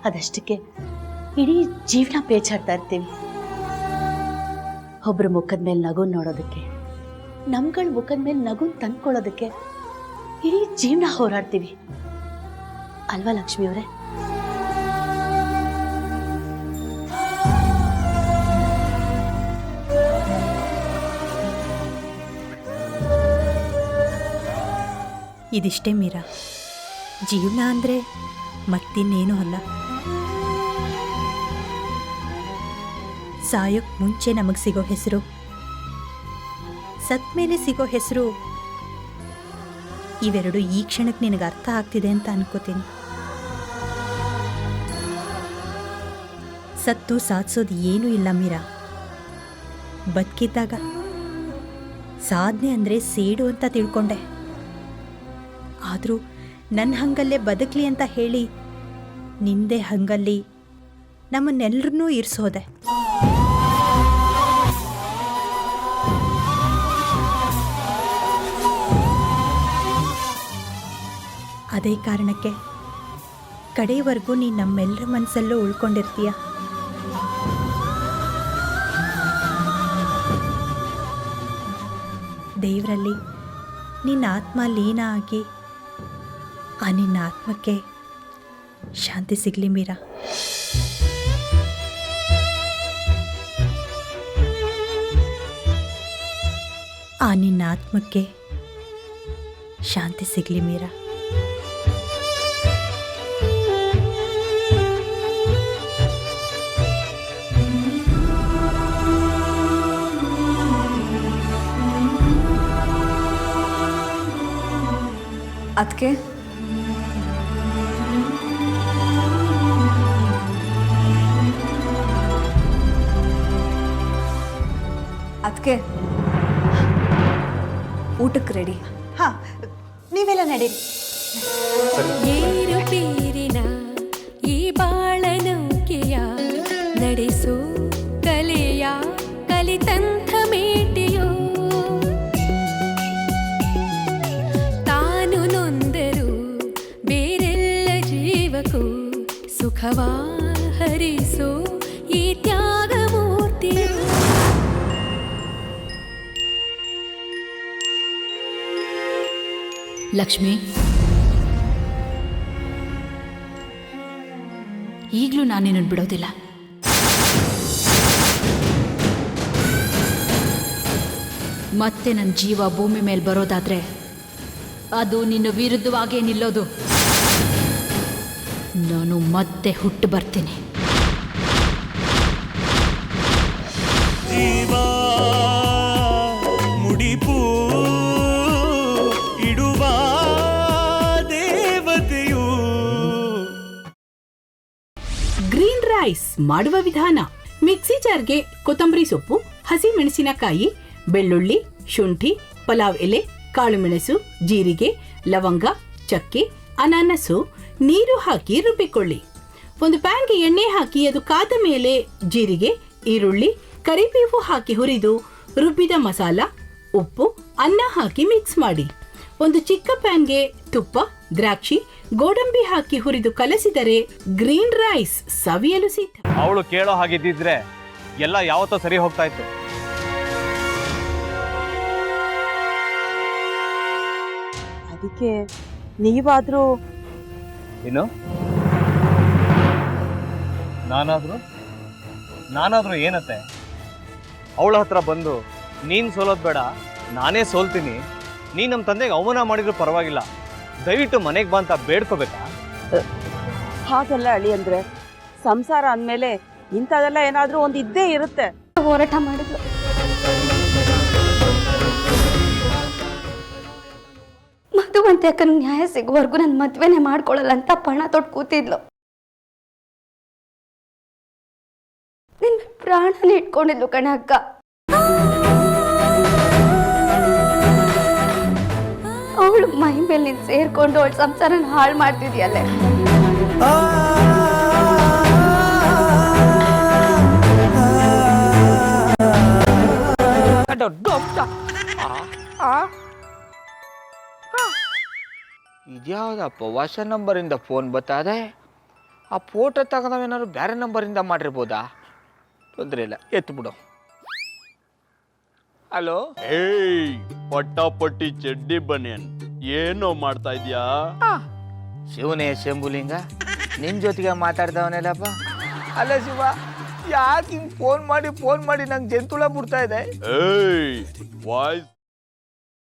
ಅದಷ್ಟಕ್ಕೆ ಇಡೀ ಜೀವನ ಪೇಚಾಡ್ತಾ ಇರ್ತೀವಿ. ಒಬ್ಬರ ಮುಖದ ಮೇಲೆ ನಗು ನೋಡೋದಕ್ಕೆ, ನಮ್ಗಳ ಮುಖದ ಮೇಲೆ ನಗು ತಂದ್ಕೊಳ್ಳೋದಕ್ಕೆ ಇಡೀ ಜೀವನ ಹೋರಾಡ್ತೀವಿ ಅಲ್ವಾ ಲಕ್ಷ್ಮಿ ಅವರೇ? ಇದಿಷ್ಟೇ ಮೀರಾ, ಜೀವನ ಅಂದರೆ ಮತ್ತಿನ್ನೇನೂ ಅಲ್ಲ. ಸಾಯೋಕ್ಕೆ ಮುಂಚೆ ನಮಗೆ ಸಿಗೋ ಹೆಸರು, ಸತ್ ಮೇಲೆ ಸಿಗೋ ಹೆಸರು, ಇವೆರಡು ಈ ಕ್ಷಣಕ್ಕೆ ನಿನಗೆ ಅರ್ಥ ಆಗ್ತಿದೆ ಅಂತ ಅನ್ಕೋತೀನಿ. ಸತ್ತು ಸಾಧಿಸೋದು ಏನೂ ಇಲ್ಲ ಮೀರಾ. ಬದುಕಿದ್ದಾಗ ಸಾಧನೆ ಅಂದರೆ ಸೇಡು ಅಂತ ತಿಳ್ಕೊಂಡೆ. ಆದರೂ ನನ್ನ ಹಂಗಲ್ಲೇ ಬದುಕಲಿ ಅಂತ ಹೇಳಿ ನಿಂದೆ ಹಂಗಲ್ಲಿ ನಮ್ಮನ್ನೆಲ್ಲರನ್ನೂ ಇರಿಸೋದೆ. ಅದೇ ಕಾರಣಕ್ಕೆ ಕಡೆಯವರೆಗೂ ನೀನು ನಮ್ಮೆಲ್ಲರ ಮನಸ್ಸಲ್ಲೂ ಉಳ್ಕೊಂಡಿರ್ತೀಯ. ದೇವರಲ್ಲಿ ನಿನ್ನ ಆತ್ಮ ಲೀನ ಆಗಿ ಆ ನಿನ್ನ ಆತ್ಮಕ್ಕೆ ಶಾಂತಿ ಸಿಗಲಿ ಮೀರಾ. ಆ ನಿನ್ನ ಆತ್ಮಕ್ಕೆ ಶಾಂತಿ ಸಿಗಲಿ ಮೀರಾ. ಅದಕ್ಕೆ ಊಟಕ್ಕೆ ರೆಡಿ. ಹಾಂ, ನೀವೆಲ್ಲ ನಡೀರಿ. ಏರುಪೇರಿನ ಈ ಬಾಳನೌಕೆಯ ನಡೆಸೋ ಕಲೆಯ ಕಲಿತಂಥ ಮೇಟಿಯೋ, ತಾನು ನೊಂದರು ಬೇರೆಲ್ಲ ಜೀವಕ್ಕೂ ಸುಖವಾ ಹರಿಸೋ ಈ ತ್ಯಾಗ ಮೂರ್ತಿಯೋ. ಲಕ್ಷ್ಮಿ, ಈಗಲೂ ನಾನು ನಿನ್ನನ್ನು ಬಿಡೋದಿಲ್ಲ. ಮತ್ತೆ ನನ್ನ ಜೀವ ಭೂಮಿ ಮೇಲೆ ಬರೋದಾದ್ರೆ ಅದು ನಿನ್ನ ವಿರುದ್ಧವಾಗೇ ನಿಲ್ಲೋದು. ನಾನು ಮತ್ತೆ ಹುಟ್ಟು ಬರ್ತೀನಿ. ಮುಡಿಪೂ ಇಡುವ ದೇವತೆಯು. ಗ್ರೀನ್ ರೈಸ್ ಮಾಡುವ ವಿಧಾನ: ಮಿಕ್ಸಿ ಜಾರ್ಗೆ ಕೊತ್ತಂಬರಿ ಸೊಪ್ಪು, ಹಸಿ ಮೆಣಸಿನಕಾಯಿ, ಬೆಳ್ಳುಳ್ಳಿ, ಶುಂಠಿ, ಪಲಾವ್ ಎಲೆ, ಕಾಳುಮೆಣಸು, ಜೀರಿಗೆ, ಲವಂಗ, ಚಕ್ಕೆ, ಅನಾನಸು, ನೀರು ಹಾಕಿ ರುಬ್ಬಿಕೊಳ್ಳಿ. ಒಂದು ಪ್ಯಾನ್ಗೆ ಎಣ್ಣೆ ಹಾಕಿ ಅದು ಕಾದ ಮೇಲೆ ಜೀರಿಗೆ, ಈರುಳ್ಳಿ, ಕರಿಬೇವು ಹಾಕಿ ಹುರಿದು ರುಬ್ಬಿದ ಮಸಾಲ, ಉಪ್ಪು, ಅನ್ನ ಹಾಕಿ ಮಿಕ್ಸ್ ಮಾಡಿ. ಒಂದು ಚಿಕ್ಕ ಪ್ಯಾನ್ಗೆ ತುಪ್ಪ, ದ್ರಾಕ್ಷಿ, ಗೋಡಂಬಿ ಹಾಕಿ ಹುರಿದು ಕಲಸಿದರೆ ಗ್ರೀನ್ ರೈಸ್ ಸವಿಯಲು ಸಿದ್ಧ. ಅವಳು ಕೇಳೋ ಹಾಗಿದ್ದಿದ್ರೆ ಎಲ್ಲ ಯಾವತ್ತೋ ಸರಿ ಹೋಗ್ತಾ ಇತ್ತು. ಅದಕ್ಕೆ ನೀವಾದ್ರೂ ಏನು? ನಾನಾದ್ರೂ ಏನತ್ತೆ? ಅವಳ ಹತ್ರ ಬಂದು ನೀನು ಸೋಲೋದು ಬೇಡ, ನಾನೇ ಸೋಲ್ತೀನಿ, ನೀನು ನಮ್ಮ ತಂದೆಗೆ ಅವಮಾನ ಮಾಡಿದ್ರು ಪರವಾಗಿಲ್ಲ, ದಯವಿಟ್ಟು ಮನೆಗೆ ಬಾ ಅಂತ ಬೇಡ್ಕೋಬೇಕಾ? ಹಾಗೆಲ್ಲ ಅಳಿ ಅಂದ್ರೆ ಸಂಸಾರ ಅಂದಮೇಲೆ ಇಂಥದೆಲ್ಲ ಏನಾದ್ರೂ ಒಂದು ಇದ್ದೇ ಇರುತ್ತೆ. ಹೋರಾಟ ಮಾಡಿದ್ಲು. ಮಧುವಂತೆ ಅಕ್ಕನ ನ್ಯಾಯ ಸಿಗುವವರೆಗೂ ನನ್ನ ಮದ್ವೆನೇ ಮಾಡ್ಕೊಳ್ಳಲ್ಲ ಅಂತ ಪಣ ತೊಟ್ಟು ಕೂತಿದ್ಲು. ನಿನ್ನ ಪ್ರಾಣನೇ ಇಟ್ಕೊಂಡಿದ್ಲು ಕಣೆ ಅಕ್ಕ. ಅವಳು ಮೈ ಮೇಲೆ ನೀನು ಸೇರ್ಕೊಂಡು ಅವಳ ಸಂಸಾರನ ಹಾಳು ಮಾಡ್ತಿದ್ಯಲ್ಲೇ. ಇದ್ಯಾವುದಪ್ಪ ಹೊಸ ನಂಬರಿಂದ ಫೋನ್ ಬರ್ತಾದೆ? ಆ ಫೋಟೋ ತಗೊಂಡವೇನಾದ್ರು ಬೇರೆ ನಂಬರಿಂದ ಮಾಡಿರ್ಬೋದಾ? ತೊಂದರೆ ಇಲ್ಲ, ಎತ್ತು ಬಿಡು. ಹಲೋ, ಏಯ್ ಪಟ್ಟಾಪಟ್ಟಿ ಚಡ್ಡಿ ಬನಿಯನ್ ಏನೋ ಮಾಡ್ತಾ ಇದ್ಯಾ? ಶಿವನೇ ಶಂಭುಲಿಂಗ, ನಿನ್ನ ಜೊತೆಗೆ ಮಾತಾಡ್ದವನೇಲಪ್ಪ. ಅಲ್ಲ ಶಿವ, ಯಾಕೆ ಹಿಂಗೆ ಫೋನ್ ಮಾಡಿ ನಂಗೆ ಜಂತುಳ ಬಿಡ್ತಾ ಇದೆ? ಏಯ್ ವಾಯ್ಸ್